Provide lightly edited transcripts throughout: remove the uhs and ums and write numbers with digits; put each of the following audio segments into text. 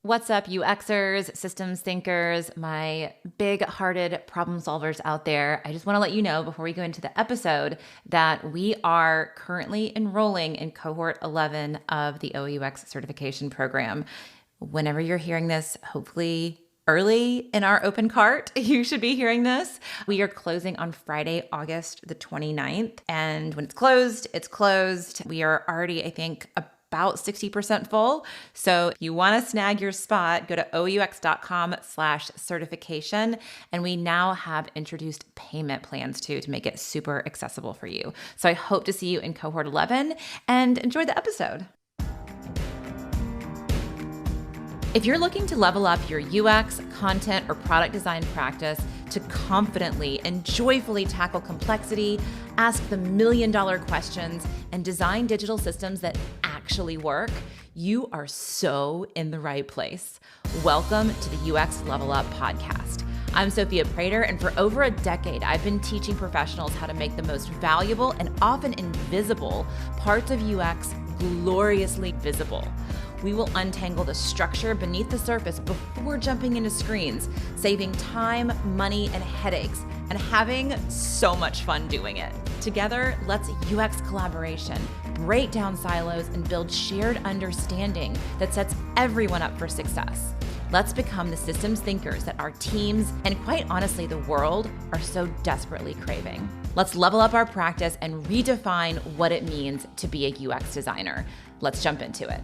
What's up, UXers, systems thinkers, my big-hearted problem solvers out there? I just want to let you know before we go into the episode that we are currently enrolling in Cohort 11 of the OOUX certification program. Whenever you're hearing this, hopefully early in our open cart, you should be hearing this. We are closing on Friday, August the 29th. And when it's closed, it's closed. We are already, I think, about 60% full. So if you want to snag your spot, go to OUX.com/certification. And we now have introduced payment plans too to make it super accessible for you. So I hope to see you in Cohort 11 and enjoy the episode. If you're looking to level up your UX, content, or product design practice to confidently and joyfully tackle complexity, ask the million-dollar questions, and design digital systems that actually work, you are so in the right place. Welcome to the UX Level Up podcast. I'm Sophia, and for over a decade, I've been teaching professionals how to make the most valuable and often invisible parts of UX gloriously visible. We will untangle the structure beneath the surface before jumping into screens, saving time, money, and headaches, and having so much fun doing it. Together, let's UX collaboration, break down silos, and build shared understanding that sets everyone up for success. Let's become the systems thinkers that our teams, and quite honestly, the world, are so desperately craving. Let's level up our practice and redefine what it means to be a UX designer. Let's jump into it.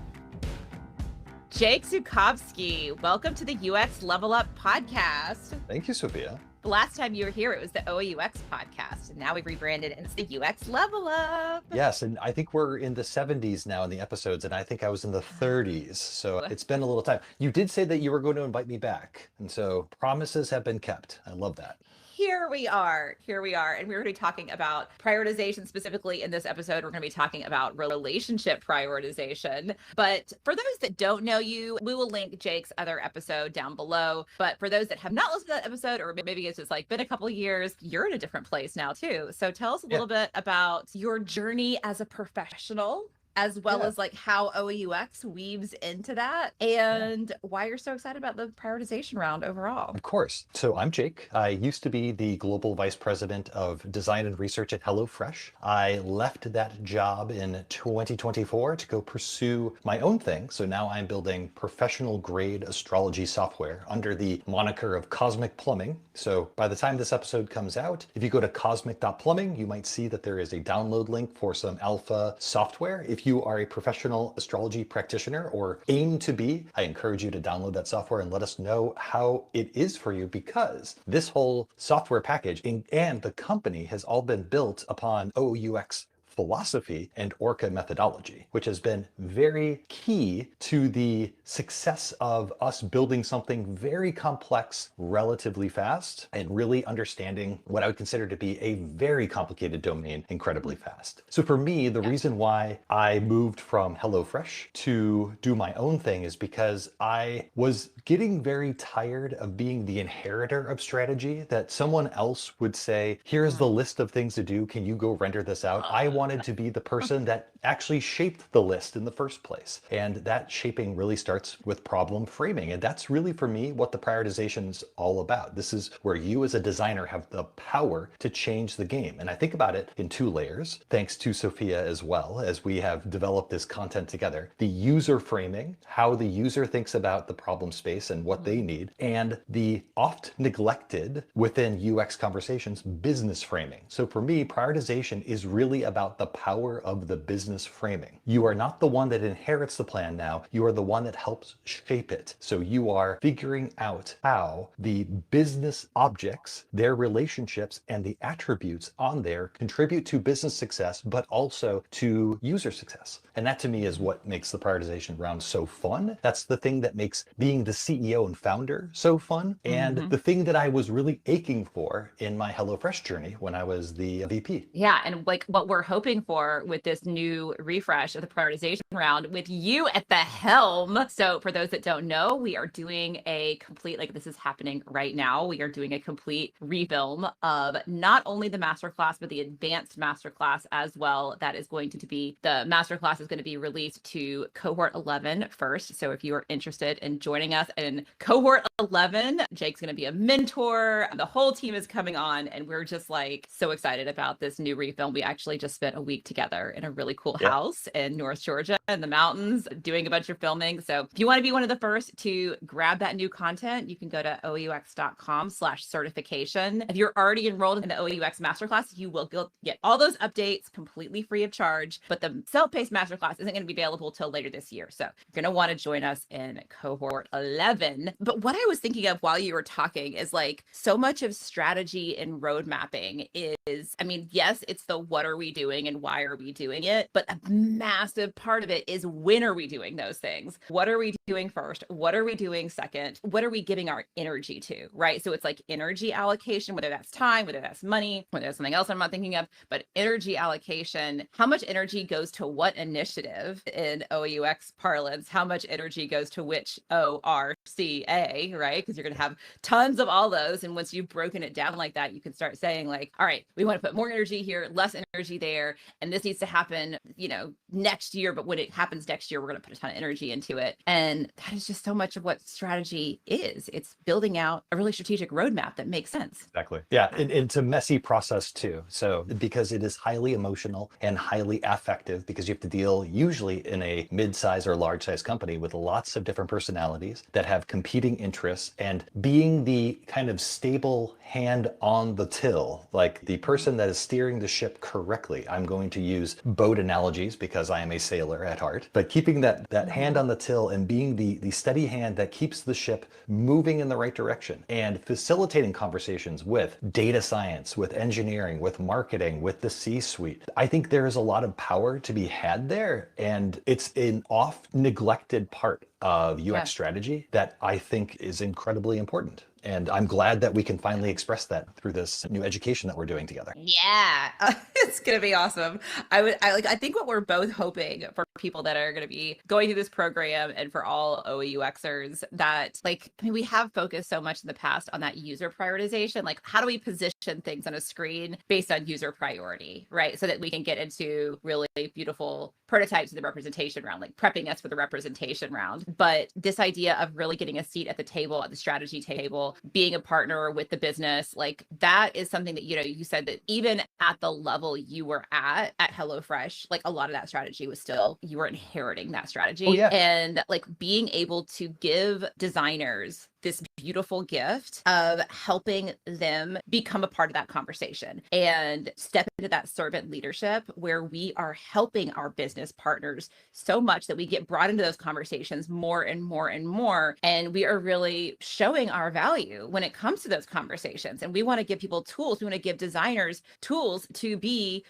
Jake Zukowski, welcome to the UX Level Up podcast. Thank you, Sophia. The last time you were here, it was the OOUX podcast, and now we've rebranded and it's the UX Level Up. Yes, and I think we're in the 70s now in the episodes, and I think I was in the 30s, so it's been a little time. You did say that you were going to invite me back, and so promises have been kept. I love that. Here we are. And we're going to be talking about prioritization specifically in this episode. We're going to be talking about relationship prioritization. But for those that don't know you, we will link Jake's other episode down below. But for those that have not listened to that episode, or maybe it's just like been a couple of years, you're in a different place now too. So tell us a little bit about your journey as a professional, as well as like how OOUX weaves into that, and why you're so excited about the prioritization round overall. Of course. So I'm Jake. I used to be the Global Vice President of Design and Research at HelloFresh. I left that job in 2024 to go pursue my own thing. So now I'm building professional grade astrology software under the moniker of Cosmic Plumbing. So by the time this episode comes out, if you go to cosmic.plumbing, you might see that there is a download link for some alpha software. If you are a professional astrology practitioner or aim to be, I encourage you to download that software and let us know how it is for you, because this whole software package and the company has all been built upon OOUX philosophy and ORCA methodology, which has been very key to the success of us building something very complex relatively fast and really understanding what I would consider to be a very complicated domain incredibly fast. So for me, the reason why I moved from HelloFresh to do my own thing is because I was getting very tired of being the inheritor of strategy, that someone else would say, here's the list of things to do, can you go render this out? I wanted to be the person that actually shaped the list in the first place. And that shaping really starts with problem framing. And that's really, for me, what the prioritization is all about. This is where you as a designer have the power to change the game. And I think about it in two layers, thanks to Sophia as well, as we have developed this content together. The user framing, how the user thinks about the problem space and what they need, and the oft neglected within UX conversations, business framing. So for me, prioritization is really about the power of the business framing. You are not the one that inherits the plan now, you are the one that helps shape it. So you are figuring out how the business objects, their relationships, and the attributes on there contribute to business success, but also to user success. And that to me is what makes the prioritization round so fun. That's the thing that makes being the CEO and founder so fun, and the thing that I was really aching for in my HelloFresh journey when I was the VP. Yeah, and like what we're hoping for with this new new refresh of the prioritization round with you at the helm. So for those that don't know, we are doing a complete, like this is happening right now, we are doing a complete refilm of not only the masterclass, but the advanced masterclass as well. That is going to be, the masterclass is going to be released to cohort 11 first. So if you are interested in joining us in cohort 11, Jake's going to be a mentor. The whole team is coming on, and we're just like so excited about this new refilm. We actually just spent a week together in a really cool house in North Georgia in the mountains doing a bunch of filming. So if you want to be one of the first to grab that new content, you can go to OUX.com/certification. If you're already enrolled in the OUX masterclass, you will get all those updates completely free of charge, but the self-paced masterclass isn't going to be available till later this year. So you're going to want to join us in cohort 11. But what I was thinking of while you were talking is like so much of strategy and road mapping is, I mean, yes, it's the what are we doing and why are we doing it? But a massive part of it is when are we doing those things? What are we doing first? What are we doing second? What are we giving our energy to, right? So it's like energy allocation, whether that's time, whether that's money, whether that's something else I'm not thinking of, but energy allocation, how much energy goes to what initiative in OUX parlance, how much energy goes to which ORCA, right? Because you're going to have tons of all those. And once you've broken it down like that, you can start saying like, all right, we want to put more energy here, less energy there. And this needs to happen, you know, next year. But when it happens next year, we're going to put a ton of energy into it. And that is just so much of what strategy is. It's building out a really strategic roadmap that makes sense. Exactly. Yeah. And it's a messy process too. So because it is highly emotional and highly affective, because you have to deal usually in a mid-size or large-size company with lots of different personalities that have competing interests, and being the kind of stable hand on the till, like the person that is steering the ship correctly. I'm going to use boat analogies because I am a sailor at heart, but keeping that hand on the till and being the steady hand that keeps the ship moving in the right direction, and facilitating conversations with data science, with engineering, with marketing, with the C-suite. I think there is a lot of power to be had there, and it's an oft neglected part of UX strategy that I think is incredibly important. And I'm glad that we can finally express that through this new education that we're doing together. Yeah, it's going to be awesome. I think what we're both hoping for people that are going to be going through this program, and for all OUXers, that like, I mean, we have focused so much in the past on that user prioritization. Like, how do we position things on a screen based on user priority, right? So that we can get into really beautiful prototypes in the representation round, like prepping us for the representation round. But this idea of really getting a seat at the table, at the strategy table, being a partner with the business, like that is something that, you know, you said that even at the level you were at HelloFresh, like a lot of that strategy was still, you were inheriting that strategy. Oh, yeah. And like being able to give designers this beautiful gift of helping them become a part of that conversation and step into that servant leadership where we are helping our business partners so much that we get brought into those conversations more and more and more. And we are really showing our value when it comes to those conversations. And we want to give people tools. We want to give designers tools to be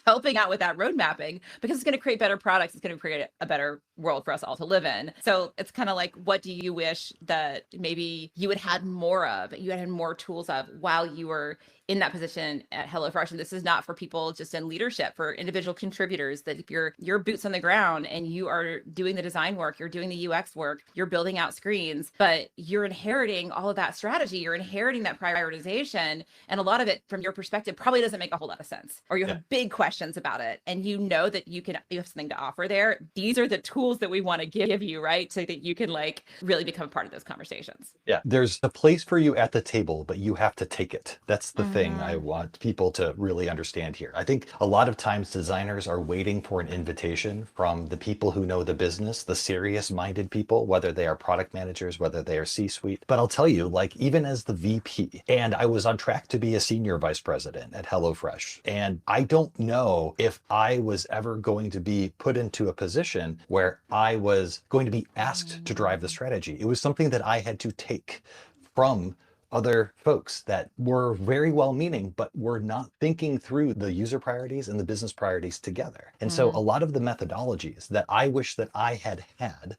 helping out with that road mapping, because it's going to create better products. It's going to create a better world for us all to live in. So it's kind of like, what do you wish that maybe you had had more of, you had more tools of while you were in that position at HelloFresh? And this is not for people just in leadership, for individual contributors, that if you're boots on the ground and you are doing the design work, you're doing the UX work, you're building out screens, but you're inheriting all of that strategy, you're inheriting that prioritization. And a lot of it from your perspective probably doesn't make a whole lot of sense, or you have big questions about it. And you know that you have something to offer there. These are the tools that we want to give you, right? So that you can like really become a part of those conversations. Yeah. There's a place for you at the table, but you have to take it. That's the thing I want people to really understand here. I think a lot of times designers are waiting for an invitation from the people who know the business, the serious minded people, whether they are product managers, whether they are C-suite. But I'll tell you, like, even as the VP, and I was on track to be a senior vice president at HelloFresh, and I don't know if I was ever going to be put into a position where I was going to be asked to drive the strategy. It was something that I had to take from other folks that were very well meaning, but were not thinking through the user priorities and the business priorities together. And so a lot of the methodologies that I wish that I had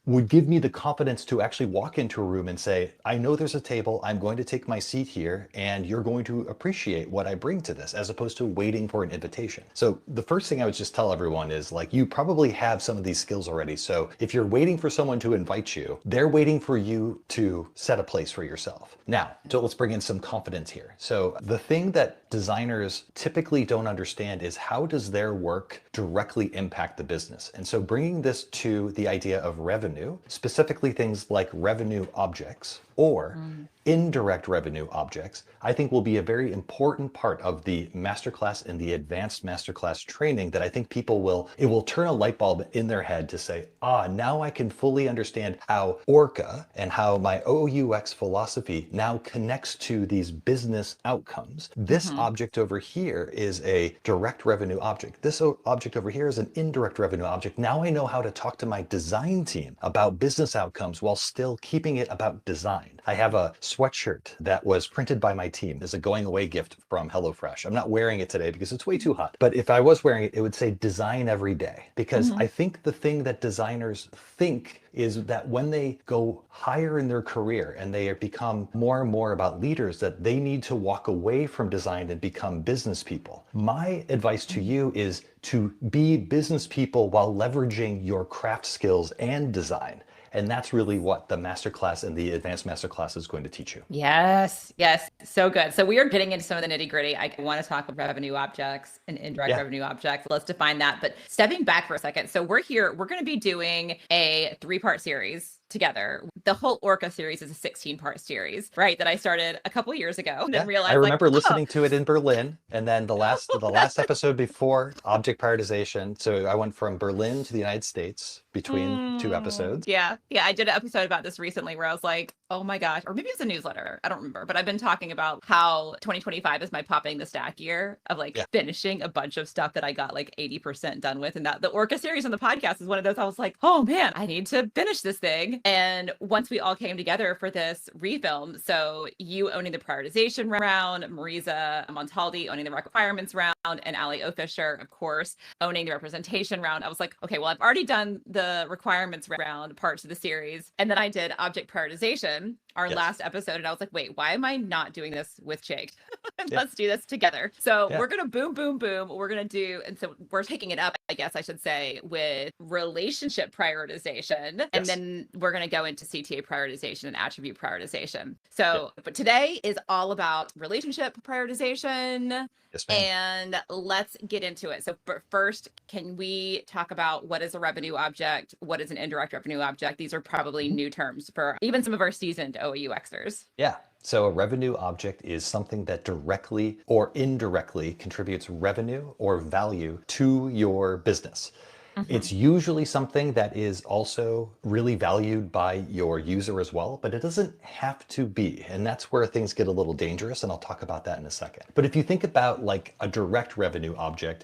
would give me the confidence to actually walk into a room and say, I know there's a table, I'm going to take my seat here, and you're going to appreciate what I bring to this, as opposed to waiting for an invitation. So the first thing I would just tell everyone is, like, you probably have some of these skills already. So if you're waiting for someone to invite you, they're waiting for you to set a place for yourself. Now, so let's bring in some confidence here. So the thing that designers typically don't understand is, how does their work directly impact the business? And so bringing this to the idea of revenue, specifically things like revenue objects or indirect revenue objects, I think will be a very important part of the masterclass and the advanced masterclass training that I think it will turn a light bulb in their head to say, now I can fully understand how ORCA and how my OOUX philosophy now connects to these business outcomes. This object over here is a direct revenue object. This object over here is an indirect revenue object. Now I know how to talk to my design team about business outcomes while still keeping it about design. I have a sweatshirt that was printed by my team as a going away gift from HelloFresh. I'm not wearing it today because it's way too hot. But if I was wearing it, it would say design every day. Because I think the thing that designers think is that when they go higher in their career and they become more and more about leaders, that they need to walk away from design and become business people. My advice to you is to be business people while leveraging your craft skills and design. And that's really what the masterclass and the advanced masterclass is going to teach you. Yes, yes, so good. So we are getting into some of the nitty gritty. I want to talk about revenue objects and indirect revenue objects. Let's define that. But stepping back for a second. So we're going to be doing a 3-part series together. The whole ORCA series is a 16-part series, right? That I started a couple of years ago and then realized, I remember listening to it in Berlin, and then the last episode before object prioritization. So I went from Berlin to the United States between 2 episodes. Yeah. I did an episode about this recently where I was like, oh my gosh, or maybe it's a newsletter. I don't remember, but I've been talking about how 2025 is my popping the stack year of finishing a bunch of stuff that I got like 80% done with. And that the ORCA series on the podcast is one of those. I was like, oh man, I need to finish this thing. And once we all came together for this refilm, so you owning the prioritization round, Marisa Montaldi owning the requirements round, and Ali O'Fisher, of course, owning the representation round, I was like, okay, well, I've already done the requirements round parts of the series. And then I did object prioritization, our last episode. And I was like, wait, why am I not doing this with Jake? Let's do this together. So we're going to boom. We're going to do, and so we're taking it up, I guess I should say, with relationship prioritization. And then we're going to go into CTA prioritization and attribute prioritization. So, but today is all about relationship prioritization. Yes, ma'am. And let's get into it. So first, can we talk about what is a revenue object? What is an indirect revenue object? These are probably new terms for even some of our seasoned OOUXers. Yeah. So a revenue object is something that directly or indirectly contributes revenue or value to your business. It's usually something that is also really valued by your user as well, but it doesn't have to be. And that's where things get a little dangerous, and I'll talk about that in a second. But if you think about like a direct revenue object,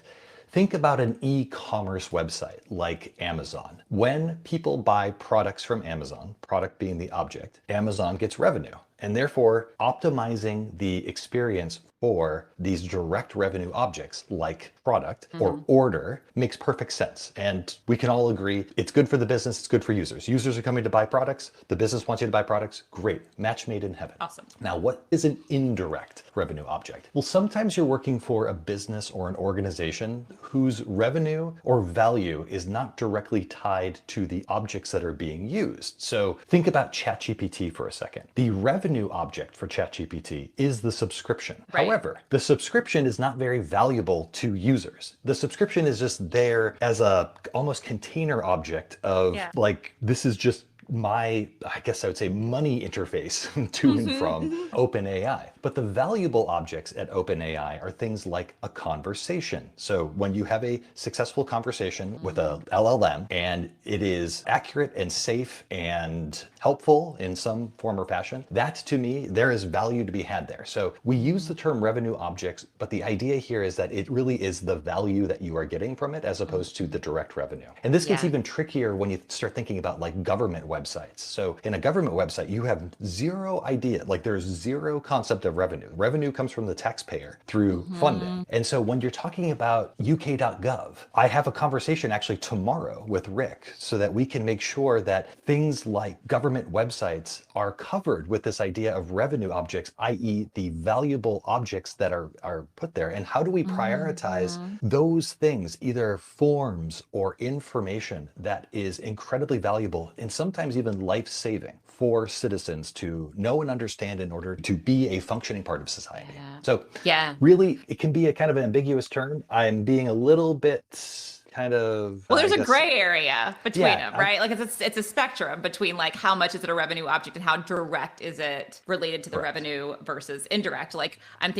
think about an e-commerce website like Amazon. When people buy products from Amazon, product being the object, Amazon gets revenue. And therefore, optimizing the experience for these direct revenue objects like product or order makes perfect sense. And we can all agree it's good for the business, it's good for users. Users are coming to buy products, the business wants you to buy products, great, match made in heaven. Awesome. Now, what is an indirect revenue object? Well, sometimes you're working for a business or an organization whose revenue or value is not directly tied to the objects that are being used. So think about ChatGPT for a second. The revenue object for ChatGPT is the subscription. Right. However, the subscription is not very valuable to users. The subscription is just there as a almost container object of like, this is just my, I guess I would say, money interface to and from OpenAI. But the valuable objects at OpenAI are things like a conversation. So when you have a successful conversation with a LLM and it is accurate and safe and helpful in some form or fashion, that to me, there is value to be had there. So we use the term revenue objects, but the idea here is that it really is the value that you are getting from it as opposed to the direct revenue. And this gets even trickier when you start thinking about like government websites websites. So in a government website, you have zero idea, like there's zero concept of revenue. Revenue comes from the taxpayer through funding. And so when you're talking about UK.gov, I have a conversation actually tomorrow with Rick so that we can make sure that things like government websites are covered with this idea of revenue objects, i.e. the valuable objects that are put there. And how do we prioritize those things, either forms or information that is incredibly valuable and sometimes even life-saving for citizens to know and understand in order to be a functioning part of society. So really, it can be a kind of an ambiguous term. I'm being a little bit kind of there's a gray area between them, right? Like it's a spectrum between like how much is it a revenue object and how direct is it related to the revenue versus indirect. Like I was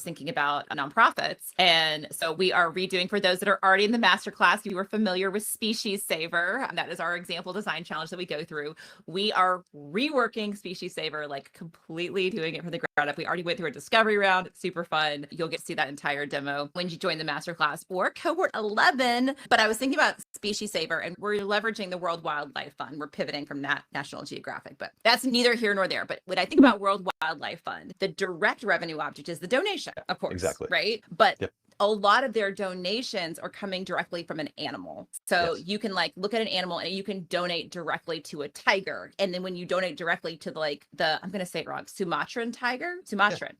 thinking about nonprofits. And so we are redoing, for those that are already in the masterclass, you were familiar with Species Saver. That is our example design challenge that we go through. We are reworking Species Saver, like completely doing it from the ground up. We already went through a discovery round. It's super fun. You'll get to see that entire demo when you join the masterclass or cohort 11. But I was thinking about Species Saver, and we're leveraging the World Wildlife Fund. We're pivoting from that National Geographic, but that's neither here nor there. But when I think about World Wildlife Fund, the direct revenue object is the donation, of course, right? But a lot of their donations are coming directly from an animal. So you can like look at an animal and you can donate directly to a tiger. And then when you donate directly to I'm going to say it wrong, Sumatran tiger,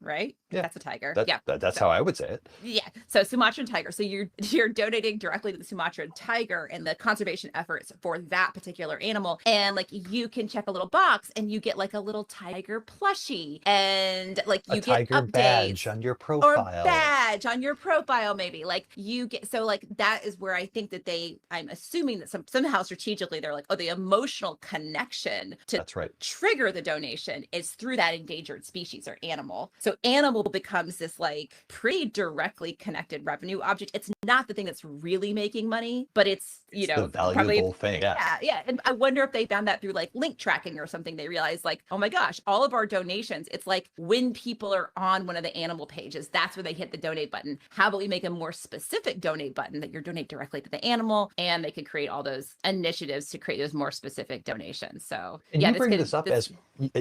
right? Yeah. That's a tiger. That's how I would say it. Yeah. So Sumatran tiger. So you're donating directly to the Sumatran tiger and the conservation efforts for that particular animal. And like you can check a little box and you get like a little tiger plushie and like you get tiger updates badge on your profile. Or badge on your profile, maybe. Like you get, so like that is where I think that I'm assuming that somehow strategically they're like, oh, the emotional connection to trigger the donation is through that endangered species or animal. So animal becomes this like pretty directly connected revenue object. It's not the thing that's really making money, but it's the valuable thing. Yeah. And I wonder if they found that through like link tracking or something. They realized like, oh my gosh, all of our donations, it's like when people are on one of the animal pages, that's where they hit the donate button. How about we make a more specific donate button that you donate directly to the animal, and they can create all those initiatives to create those more specific donations. So and you bring this up as,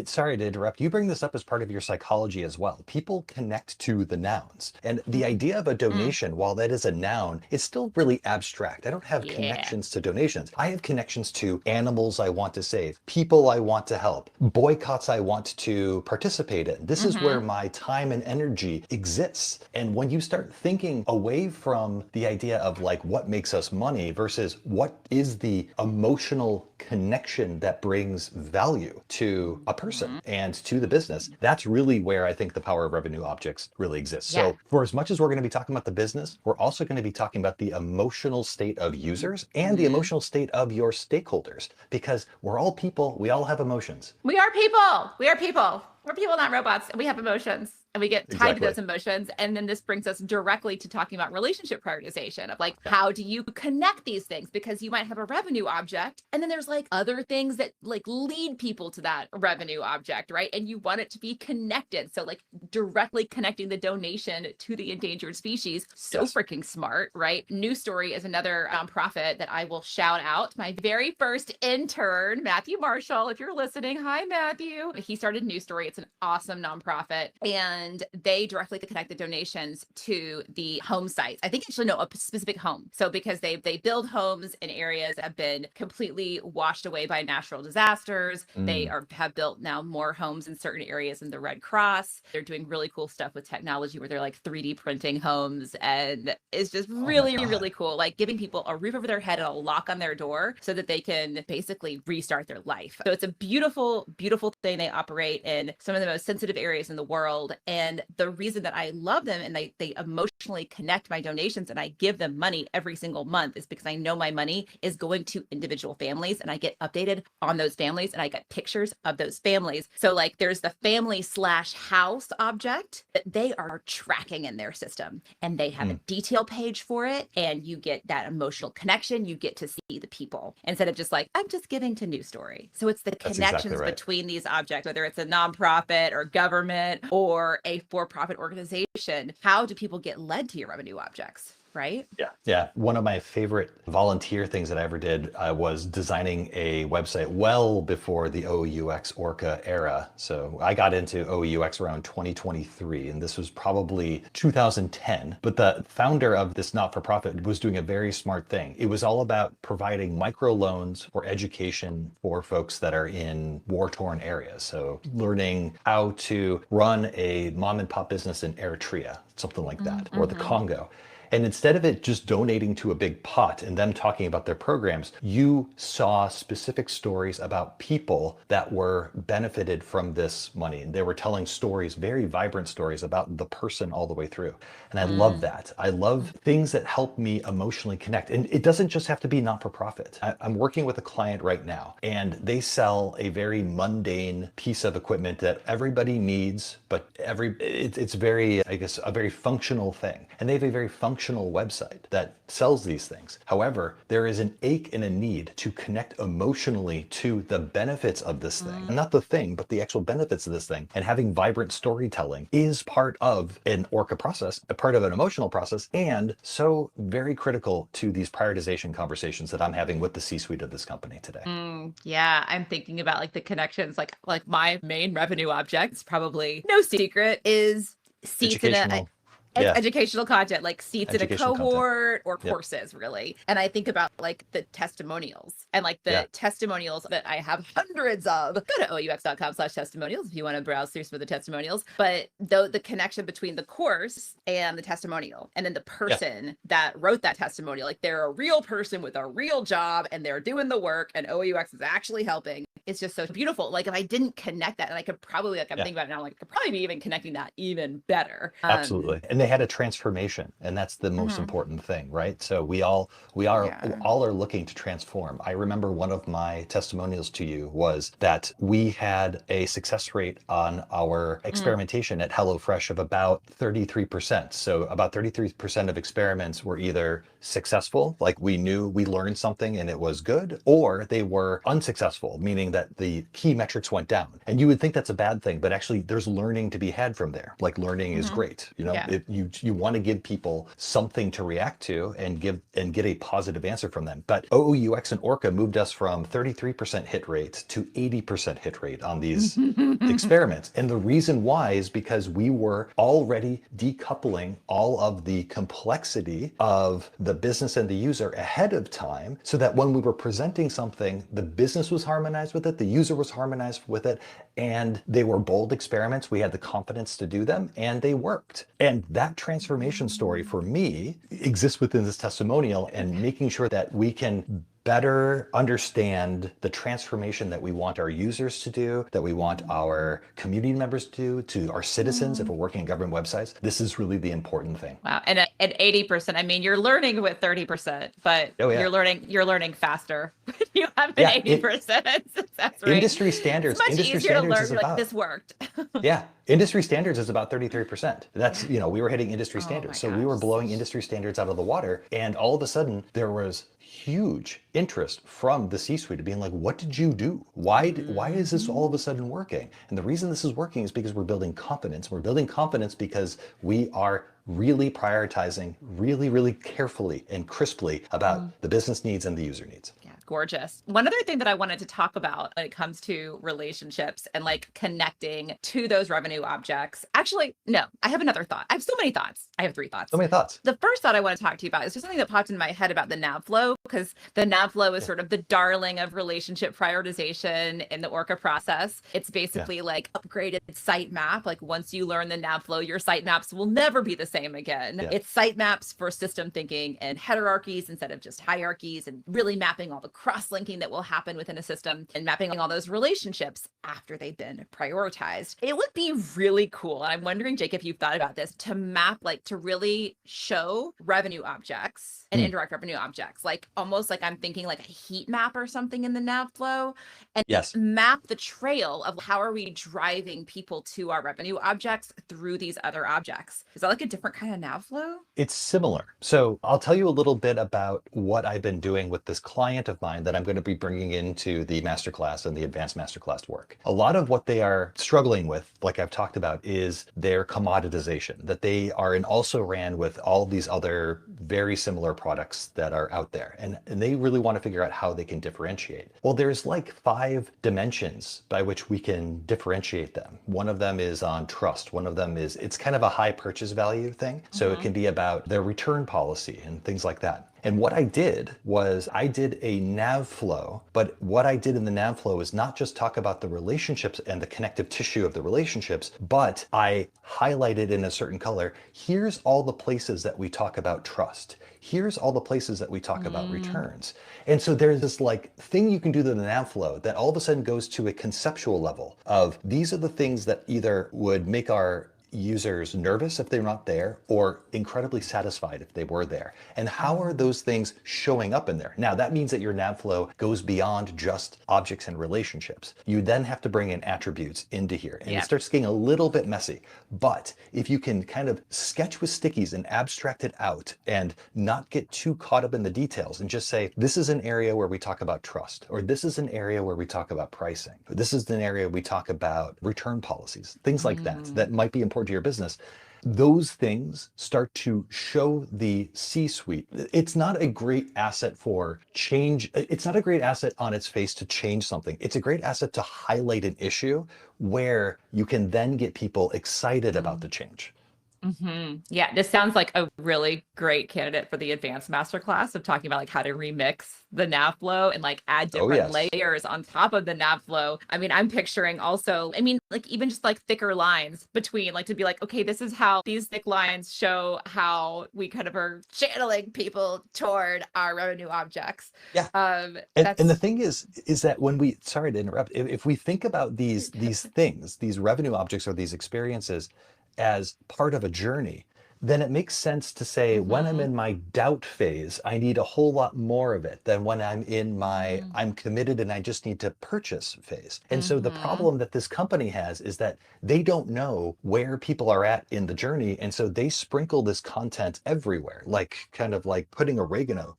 sorry to interrupt, you bring this up as part of your psychology as well. People connect to the nouns, and the idea of a donation, while that is a noun, it's still really abstract. I don't have connections to donations. I have connections to animals I want to save, people I want to help, boycotts I want to participate in. This is where my time and energy exists. And when you start thinking away from the idea of like what makes us money versus what is the emotional connection that brings value to a person and to the business, that's really where I think the power of revenue objects really exists. So for as much as we're going to be talking about the business, we're also going to be talking about the emotional state of users and the emotional state of your stakeholders, because we're all people. We all have emotions. We are people. We're people, not robots. And we have emotions. And we get tied to those emotions. And then this brings us directly to talking about relationship prioritization of like, how do you connect these things? Because you might have a revenue object, and then there's like other things that like lead people to that revenue object, right? And you want it to be connected. So like directly connecting the donation to the endangered species. So freaking smart, right? New Story is another nonprofit that I will shout out. My very first intern, Matthew Marshall, if you're listening, hi, Matthew. He started New Story. It's an awesome nonprofit. And they directly connect the donations to the home sites. I think actually no, a specific home. So because they build homes in areas that have been completely washed away by natural disasters. They have built now more homes in certain areas in the Red Cross. They're doing really cool stuff with technology where they're like 3D printing homes, and it's just really, really cool. Like giving people a roof over their head and a lock on their door so that they can basically restart their life. So it's a beautiful, beautiful thing. They operate in some of the most sensitive areas in the world. And the reason that I love them and they emotionally connect my donations and I give them money every single month is because I know my money is going to individual families, and I get updated on those families and I get pictures of those families. So like there's the family/house object that they are tracking in their system, and they have a detail page for it, and you get that emotional connection. You get to see the people instead of just like, I'm just giving to New Story. So it's the connections between these objects, whether it's a nonprofit or government or a for-profit organization. How do people get led to your revenue objects? right? Yeah. Yeah. One of my favorite volunteer things that I ever did was designing a website well before the OUX ORCA era. So I got into OUX around 2023, and this was probably 2010. But the founder of this not-for-profit was doing a very smart thing. It was all about providing microloans for education for folks that are in war-torn areas. So learning how to run a mom and pop business in Eritrea, something like that, or the Congo. And instead of it just donating to a big pot and them talking about their programs, you saw specific stories about people that were benefited from this money. And they were telling stories, very vibrant stories about the person all the way through. And I love that. I love things that help me emotionally connect. And it doesn't just have to be not-for-profit. I'm working with a client right now, and they sell a very mundane piece of equipment that everybody needs, but it's very, I guess, a very functional thing. And they have a very functional website that sells these things. However, there is an ache and a need to connect emotionally to the benefits of this thing. Not the thing, but the actual benefits of this thing. And having vibrant storytelling is part of an ORCA process, a part of an emotional process, and so very critical to these prioritization conversations that I'm having with the C-suite of this company today. Yeah, I'm thinking about like the connections, like my main revenue objects, probably no secret, is seats in a Educational. Yeah. educational content, like seats in a Educational content. cohort or Yep. courses, really. And I think about like the testimonials and like the testimonials that I have hundreds of. Go to OUX.com/testimonials if you want to browse through some of the testimonials. But though the connection between the course and the testimonial, and then the person that wrote that testimonial, like they're a real person with a real job and they're doing the work, and OUX is actually helping. It's just so beautiful. Like if I didn't connect that, and I could probably, like I'm thinking about it now, like I could probably be even connecting that even better. Absolutely. And they had a transformation, and that's the most important thing, right? So we all are looking to transform. I remember one of my testimonials to you was that we had a success rate on our experimentation at HelloFresh of about 33%. So about 33% of experiments were either successful, like we knew we learned something and it was good, or they were unsuccessful, meaning that the key metrics went down. And you would think that's a bad thing, but actually there's learning to be had from there. Like learning is great. You know, you want to give people something to react to and get a positive answer from them. But OOUX and ORCA moved us from 33% hit rate to 80% hit rate on these experiments. And the reason why is because we were already decoupling all of the complexity of the business and the user ahead of time, so that when we were presenting something, the business was harmonized with it, the user was harmonized with it, and they were bold experiments. We had the confidence to do them, and they worked. And that transformation story for me exists within this testimonial, and making sure that we can better understand the transformation that we want our users to do, that we want our community members to do, to our citizens if we're working on government websites. This is really the important thing. Wow. And at 80%, I mean, you're learning with 30%, but you're learning faster when you have an 80% success rate. Industry standards. It's much industry easier standards to learn, is like, about, this worked. industry standards is about 33%. That's, we were hitting industry standards. So we were blowing industry standards out of the water. And all of a sudden there was huge interest from the C-suite of being like, what did you do? Why is this all of a sudden working? And the reason this is working is because we're building confidence. We're building confidence because we are really prioritizing really, really carefully and crisply about the business needs and the user needs. Yeah, gorgeous. One other thing that I wanted to talk about when it comes to relationships and like connecting to those revenue objects. Actually, no, I have another thought. I have so many thoughts. I have 3 thoughts. So many thoughts. The first thought I want to talk to you about is just something that popped in my head about the nav flow, because the nav flow is sort of the darling of relationship prioritization in the ORCA process. It's basically like upgraded sitemap. Like once you learn the nav flow, your sitemaps will never be the same again. It's sitemaps for system thinking and hierarchies instead of just hierarchies, and really mapping all the cross-linking that will happen within a system and mapping all those relationships after they've been prioritized. It would be really cool. And I'm wondering, Jake, if you've thought about this, to map, like to really show revenue objects and indirect revenue objects, like almost like I'm thinking like a heat map or something in the nav flow, and map the trail of how are we driving people to our revenue objects through these other objects. Is that like a different kind of nav flow? It's similar. So I'll tell you a little bit about what I've been doing with this client of mine that I'm going to be bringing into the masterclass and the advanced masterclass work. work. A lot of what they are struggling with, like I've talked about, is their commoditization, that they are an also ran with all these other very similar products that are out there. And they really want to figure out how they can differentiate. Well, there's like 5 dimensions by which we can differentiate them. One of them is on trust. One of them is, it's kind of a high purchase value thing. So it can be about their return policy and things like that. And what I did was I did a nav flow, but what I did in the nav flow is not just talk about the relationships and the connective tissue of the relationships, but I highlighted in a certain color, here's all the places that we talk about trust. Here's all the places that we talk about returns. And so there's this like thing you can do to the nav flow that all of a sudden goes to a conceptual level of these are the things that either would make our users nervous if they're not there or incredibly satisfied if they were there. And how are those things showing up in there? Now, that means that your nav flow goes beyond just objects and relationships. You then have to bring in attributes into here, and it starts getting a little bit messy. But if you can kind of sketch with stickies and abstract it out and not get too caught up in the details and just say, this is an area where we talk about trust, or this is an area where we talk about pricing, or this is an area we talk about return policies, things like that might be important to your business. Those things start to show the C-suite. It's not a great asset for change. It's not a great asset on its face to change something. It's a great asset to highlight an issue where you can then get people excited about the change. Yeah, this sounds like a really great candidate for the advanced masterclass of talking about like how to remix the nav flow and like add different layers on top of the nav flow. I mean, I'm picturing also, I mean, like even just like thicker lines between, like to be like, okay, this is how these thick lines show how we kind of are channeling people toward our revenue objects. Yeah. And the thing is that when we, sorry to interrupt, if we think about these things, these revenue objects or these experiences as part of a journey, then it makes sense to say when I'm in my doubt phase, I need a whole lot more of it than when I'm in my I'm committed and I just need to purchase phase. And so the problem that this company has is that they don't know where people are at in the journey. And so they sprinkle this content everywhere, like kind of like putting oregano.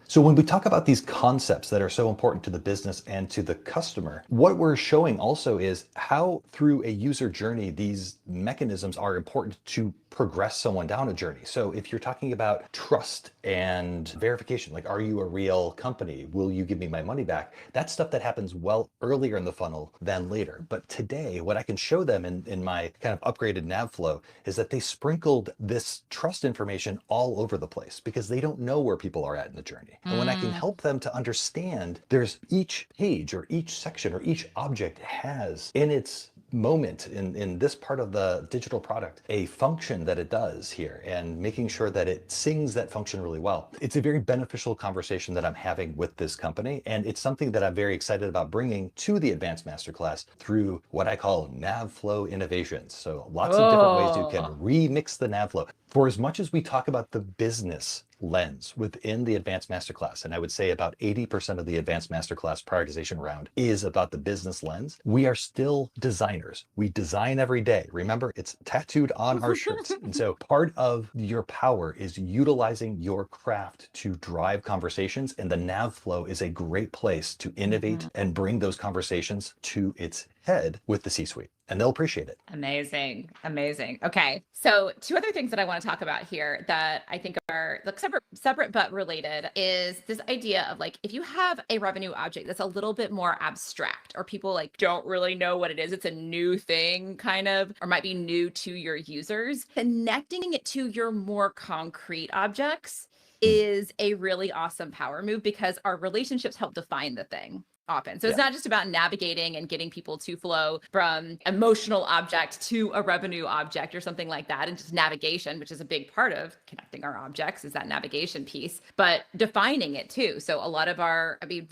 So when we talk about these concepts that are so important to the business and to the customer, what we're showing also is how through a user journey, these mechanisms are important to progress someone down a journey. So if you're talking about trust and verification, like, are you a real company? Will you give me my money back? That's stuff that happens well earlier in the funnel than later. But today, what I can show them in my kind of upgraded nav flow is that they sprinkled this trust information all over the place because they don't know where people are at in the journey. And when I can help them to understand, there's each page or each section or each object has in its moment in this part of the digital product a function that it does here, and making sure that it sings that function really well. It's a very beneficial conversation that I'm having with this company, and it's something that I'm very excited about bringing to the Advanced Masterclass through what I call nav flow innovations. So lots of different ways you can remix the nav flow. For as much as we talk about the business lens within the Advanced Masterclass, and I would say about 80% of the Advanced Masterclass prioritization round is about the business lens, we are still designers. We design every day. Remember, it's tattooed on our shirts. And so part of your power is utilizing your craft to drive conversations, and the nav flow is a great place to innovate and bring those conversations to its head with the C-suite, and they'll appreciate it. Amazing. Amazing. Okay. So 2 other things that I want to talk about here that I think are like separate but related is this idea of like, if you have a revenue object that's a little bit more abstract, or people like don't really know what it is, it's a new thing kind of, or might be new to your users, connecting it to your more concrete objects is a really awesome power move because our relationships help define the thing often. So it's not just about navigating and getting people to flow from emotional object to a revenue object or something like that. And just navigation, which is a big part of connecting our objects, is that navigation piece, but defining it too. So a lot of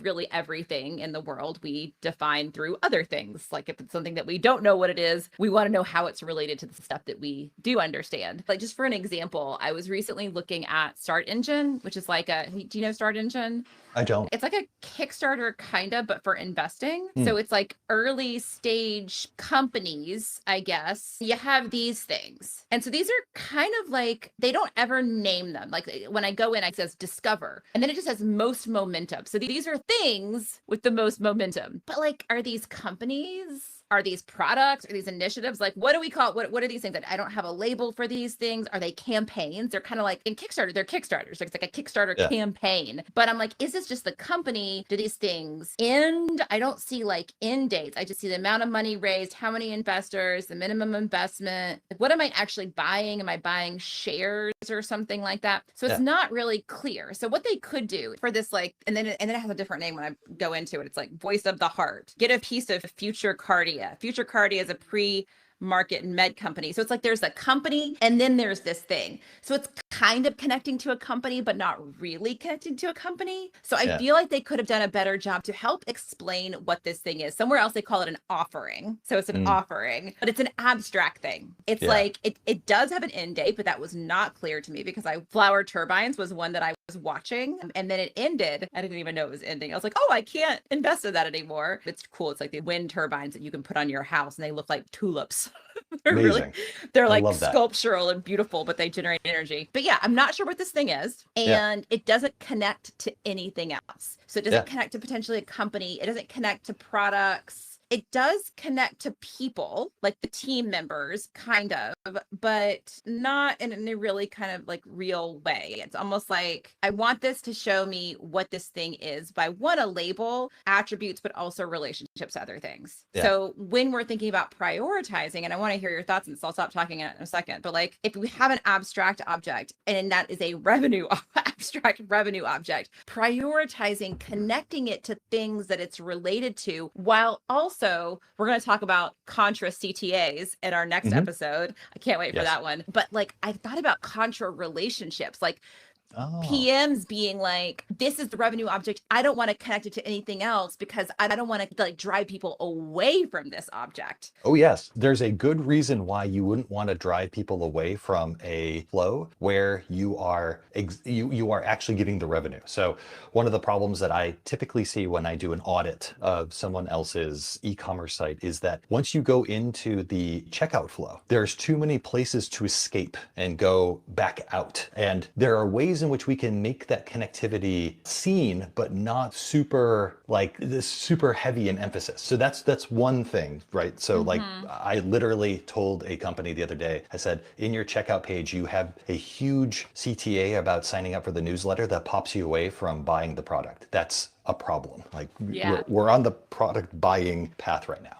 really everything in the world we define through other things. Like if it's something that we don't know what it is, we want to know how it's related to the stuff that we do understand. Like just for an example, I was recently looking at Start Engine, which is like do you know Start Engine? I don't. It's like a Kickstarter kind of, but for investing. Hmm. So it's like early stage companies, I guess. You have these things. And so these are kind of like, they don't ever name them. Like when I go in, it says discover, and then it just says most momentum. So these are things with the most momentum. But like, are these companies? Are these products? Are these initiatives? Like, what do we call it? What are these things? That I don't have a label for these things. Are they campaigns? They're kind of like in Kickstarter, they're Kickstarters. Like it's like a Kickstarter Yeah. campaign. But I'm like, is this just the company? Do these things end? I don't see like end dates. I just see the amount of money raised, how many investors, the minimum investment. Like, what am I actually buying? Am I buying shares or something like that? So it's not really clear. So what they could do for this, like, and then it has a different name when I go into it. It's like voice of the heart. Get a piece of Future Cardia. Future Cardia is a pre-market med company. So it's like there's a company and then there's this thing. So it's kind of connecting to a company, but not really connecting to a company. So I feel like they could have done a better job to help explain what this thing is. Somewhere else they call it an offering. So it's an offering, but it's an abstract thing. It's like it does have an end date, but that was not clear to me because Flower Turbines was one that I was watching and then it ended. I didn't even know it was ending. I was like, oh, I can't invest in that anymore. It's cool. It's like the wind turbines that you can put on your house and they look like tulips. They're Amazing. they're like sculptural and beautiful, but they generate energy. But yeah, I'm not sure what this thing is. And it doesn't connect to anything else. So it doesn't connect to potentially a company. It doesn't connect to products. It does connect to people, like the team members, kind of, but not in a really kind of like real way. It's almost like I want this to show me what this thing is, but I want to label attributes, but also relationships to other things. So when we're thinking about prioritizing, and I want to hear your thoughts, and so I'll stop talking in a second, but like if we have an abstract object and that is a abstract revenue object, prioritizing, connecting it to things that it's related to, while also we're going to talk about contra CTAs in our next episode. I can't wait for that one. But like I thought about contra relationships, like PMs being like, this is the revenue object. I don't want to connect it to anything else because I don't want to like drive people away from this object. Oh yes, there's a good reason why you wouldn't want to drive people away from a flow where you are you are actually getting the revenue. So one of the problems that I typically see when I do an audit of someone else's e-commerce site is that once you go into the checkout flow, there's too many places to escape and go back out. And there are ways in which we can make that connectivity seen, but not super like this super heavy in emphasis. So that's one thing, right? So like I literally told a company the other day, I said, in your checkout page, you have a huge CTA about signing up for the newsletter that pops you away from buying the product. That's a problem. Like we're on the product buying path right now.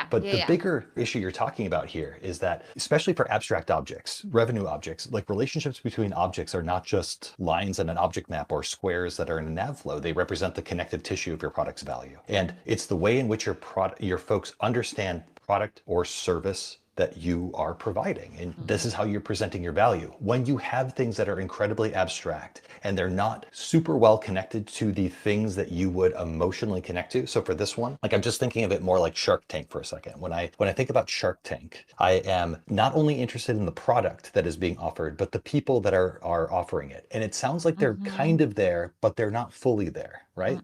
But the bigger issue you're talking about here is that, especially for abstract objects, revenue objects, like relationships between objects are not just lines in an object map or squares that are in a nav flow. They represent the connective tissue of your product's value. And it's the way in which your folks understand product or service that you are providing. And this is how you're presenting your value. When you have things that are incredibly abstract and they're not super well connected to the things that you would emotionally connect to. So for this one, like I'm just thinking of it more like Shark Tank for a second. When I think about Shark Tank, I am not only interested in the product that is being offered, but the people that are offering it. And it sounds like they're kind of there, but they're not fully there, right?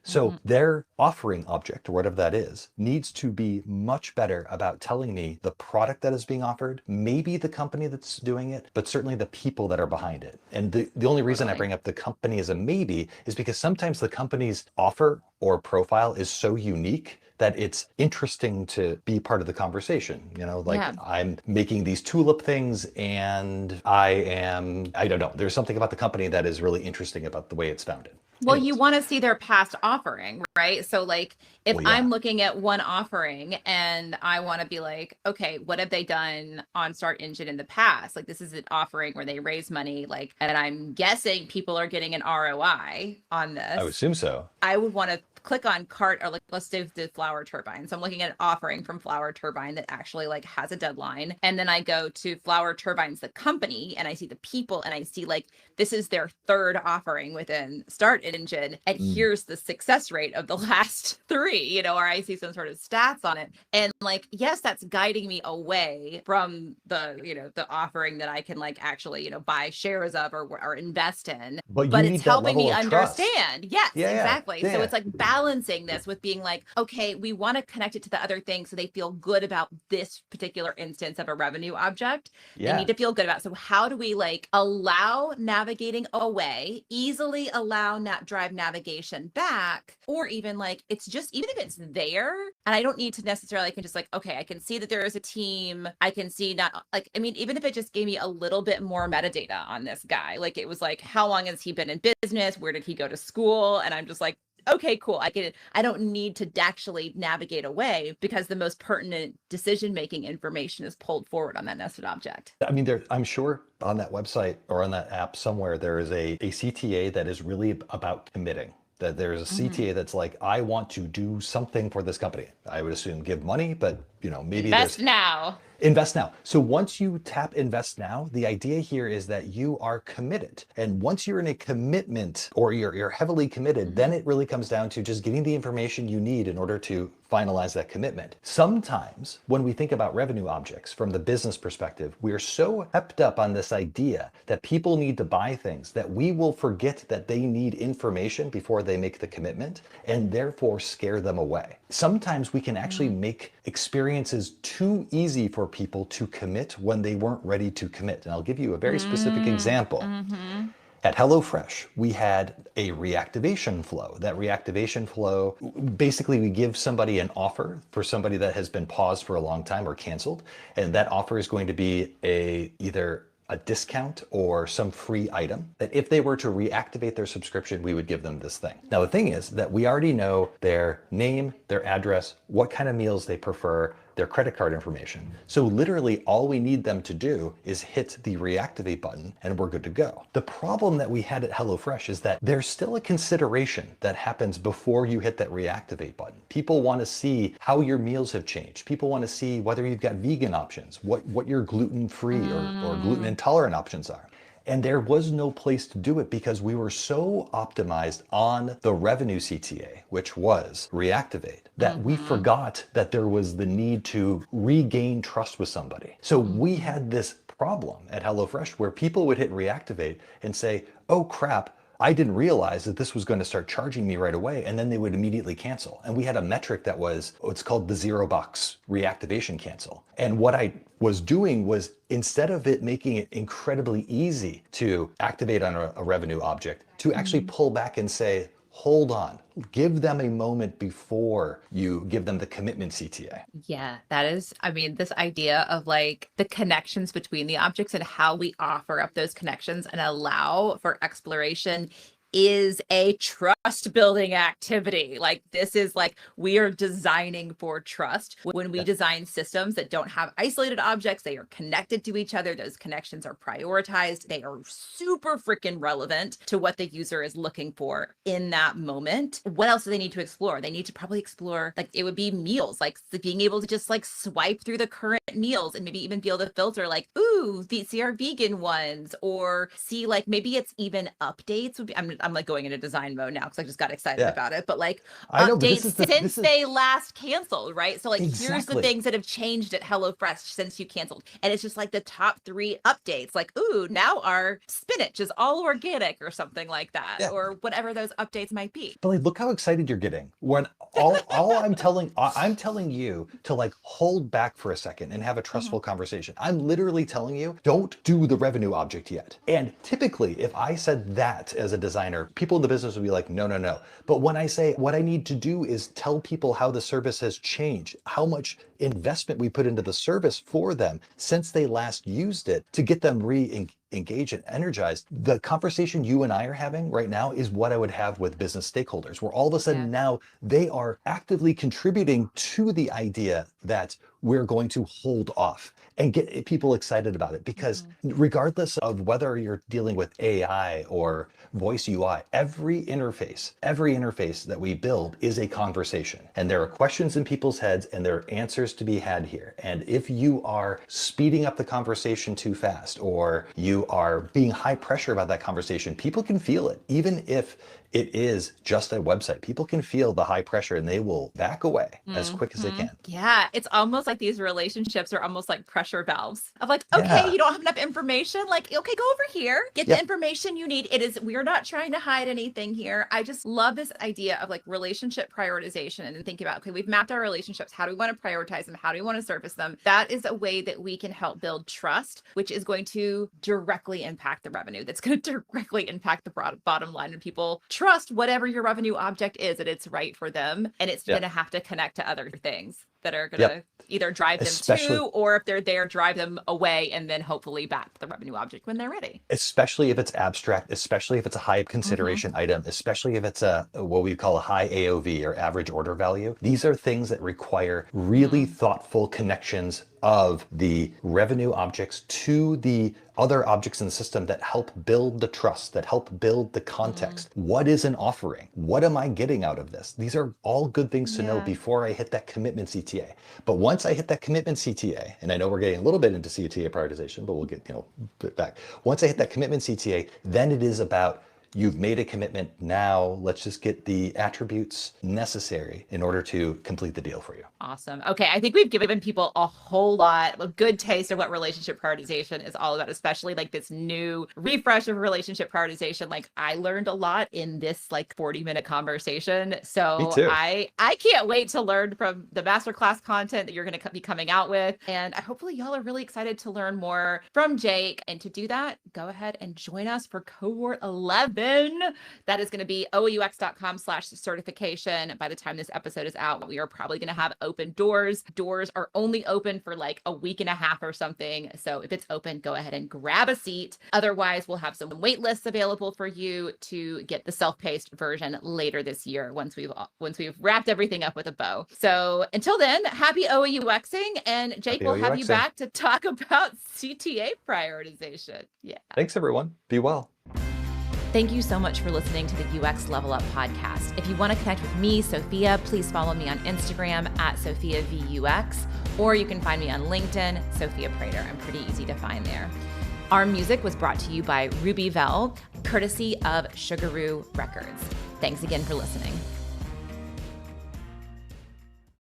So their offering object, or whatever that is, needs to be much better about telling me the product that is being offered, maybe the company that's doing it, but certainly the people that are behind it. And the only reason I bring up the company as a maybe is because sometimes the company's offer or profile is so unique that it's interesting to be part of the conversation. You know, like I'm making these tulip things and I don't know, there's something about the company that is really interesting about the way it's founded. Well, you want to see their past offering, right? So like if I'm looking at one offering and I want to be like, okay, what have they done on Start Engine in the past? Like this is an offering where they raise money, like, and I'm guessing people are getting an ROI on this. I would assume so. I would want to click on cart, or like, let's do the Flower Turbine. So I'm looking at an offering from Flower Turbine that actually like has a deadline. And then I go to Flower Turbines, the company, and I see the people, and I see like, this is their third offering within Start Engine. And here's the success rate of the last 3, you know, or I see some sort of stats on it. And like, yes, that's guiding me away from the, you know, the offering that I can like actually, you know, buy shares of or invest in. But you But it's need that helping level me of trust. understand. Yes, Yeah, exactly. yeah, So yeah. it's like balancing this with being like, okay, we want to connect it to the other thing so they feel good about this particular instance of a revenue object. They need to feel good about it. So how do we like allow navigating away, easily allow drive navigation back, or even like, it's just, even if it's there and I don't need to necessarily, I can just like, okay, I can see that there is a team. I can see not like, I mean, even if it just gave me a little bit more metadata on this guy, like it was like, how long has he been in business? Where did he go to school? And I'm just like, okay, cool. I get it. I don't need to actually navigate away because the most pertinent decision-making information is pulled forward on that nested object. I mean, I'm sure on that website or on that app somewhere, there is a CTA that is really about committing. That there's a CTA that's like, I want to do something for this company. I would assume give money, but you know, maybe Invest now. Invest now. So once you tap invest now, the idea here is that you are committed. And once you're in a commitment or you're heavily committed, then it really comes down to just getting the information you need in order to finalize that commitment. Sometimes when we think about revenue objects from the business perspective, we're so hepped up on this idea that people need to buy things that we will forget that they need information before they make the commitment and therefore scare them away. Sometimes we can actually make experiences too easy for people to commit when they weren't ready to commit. And I'll give you a very specific example. At HelloFresh, we had a reactivation flow. That reactivation flow, basically we give somebody an offer for somebody that has been paused for a long time or canceled. And that offer is going to be either a discount or some free item that if they were to reactivate their subscription, we would give them this thing. Now, the thing is that we already know their name, their address, what kind of meals they prefer, their credit card information. So literally all we need them to do is hit the reactivate button and we're good to go. The problem that we had at HelloFresh is that there's still a consideration that happens before you hit that reactivate button. People want to see how your meals have changed. People want to see whether you've got vegan options, what your gluten-free or gluten intolerant options are. And there was no place to do it because we were so optimized on the revenue CTA, which was reactivate, that we forgot that there was the need to regain trust with somebody. So we had this problem at HelloFresh where people would hit reactivate and say, oh crap, I didn't realize that this was going to start charging me right away, and then they would immediately cancel. And we had a metric that was, it's called the $0 reactivation cancel. And what I was doing was, instead of it making it incredibly easy to activate on a revenue object, to actually pull back and say, hold on, give them a moment before you give them the commitment CTA. Yeah, that is, I mean, this idea of like the connections between the objects and how we offer up those connections and allow for exploration is a trust building activity. Like this is like, we are designing for trust. When we design systems that don't have isolated objects, they are connected to each other. Those connections are prioritized. They are super freaking relevant to what the user is looking for in that moment. What else do they need to explore? They need to probably explore, like it would be meals, like being able to just like swipe through the current meals and maybe even be able to filter like, ooh, these are vegan ones, or see like, maybe it's even updates would be, I'm like going into design mode now because I just got excited about it, but like I know, but updates since they last canceled, right? So like, here's the things that have changed at HelloFresh since you canceled. And it's just like the top 3 updates, like, ooh, now our spinach is all organic or something like that, or whatever those updates might be. But like, look how excited you're getting when all I'm telling you to like hold back for a second and have a trustful conversation. I'm literally telling you, don't do the revenue object yet. And typically, if I said that as a designer, people in the business would be like, no, no, no. But when I say what I need to do is tell people how the service has changed, how much investment we put into the service for them since they last used it to get them engaged and energized. The conversation you and I are having right now is what I would have with business stakeholders, where all of a sudden now they are actively contributing to the idea that we're going to hold off and get people excited about it. Because regardless of whether you're dealing with AI or voice UI, every interface that we build is a conversation. And there are questions in people's heads and there are answers to be had here. And if you are speeding up the conversation too fast, or you are being high pressure about that conversation, people can feel it. Even if it is just a website, people can feel the high pressure and they will back away as quick as they can. Yeah, it's almost like these relationships are almost like pressure valves of like, okay, you don't have enough information. Like, okay, go over here, get the information you need. We're not trying to hide anything here. I just love this idea of like relationship prioritization and thinking about, okay, we've mapped our relationships. How do we want to prioritize them? How do we want to surface them? That is a way that we can help build trust, which is going to directly impact the revenue. That's going to directly impact the bottom line, and people trust whatever your revenue object is, that it's right for them, and it's going to have to connect to other things that are going to either drive them to, or if they're there, drive them away, and then hopefully back to the revenue object when they're ready. Especially if it's abstract, especially if it's a high consideration item, especially if it's a what we call a high AOV or average order value. These are things that require really thoughtful connections of the revenue objects to the other objects in the system that help build the trust, that help build the context. What is an offering? What am I getting out of this? These are all good things to know before I hit that commitment CTA. But once I hit that commitment CTA, and I know we're getting a little bit into CTA prioritization, but we'll get back. Once I hit that commitment CTA, then it is about, you've made a commitment. Now let's just get the attributes necessary in order to complete the deal for you. Awesome. Okay. I think we've given people a whole lot of good taste of what relationship prioritization is all about, especially like this new refresh of relationship prioritization. Like, I learned a lot in this like 40-minute conversation. So Me too. I can't wait to learn from the masterclass content that you're going to be coming out with. And hopefully y'all are really excited to learn more from Jake. And to do that, go ahead and join us for Cohort 11. That is going to be OOUX.com/certification. By the time this episode is out, we are probably going to have open doors. Doors are only open for like a week and a half or something. So if it's open, go ahead and grab a seat. Otherwise, we'll have some wait lists available for you to get the self-paced version later this year once we've wrapped everything up with a bow. So until then, happy OOUXing, and Jake will have you back to talk about CTA prioritization. Yeah. Thanks, everyone. Be well. Thank you so much for listening to the UX Level Up podcast. If you want to connect with me, Sophia, please follow me on Instagram at SophiaVUX, or you can find me on LinkedIn, Sophia Prater. I'm pretty easy to find there. Our music was brought to you by Ruby Vell, courtesy of Sugaroo Records. Thanks again for listening.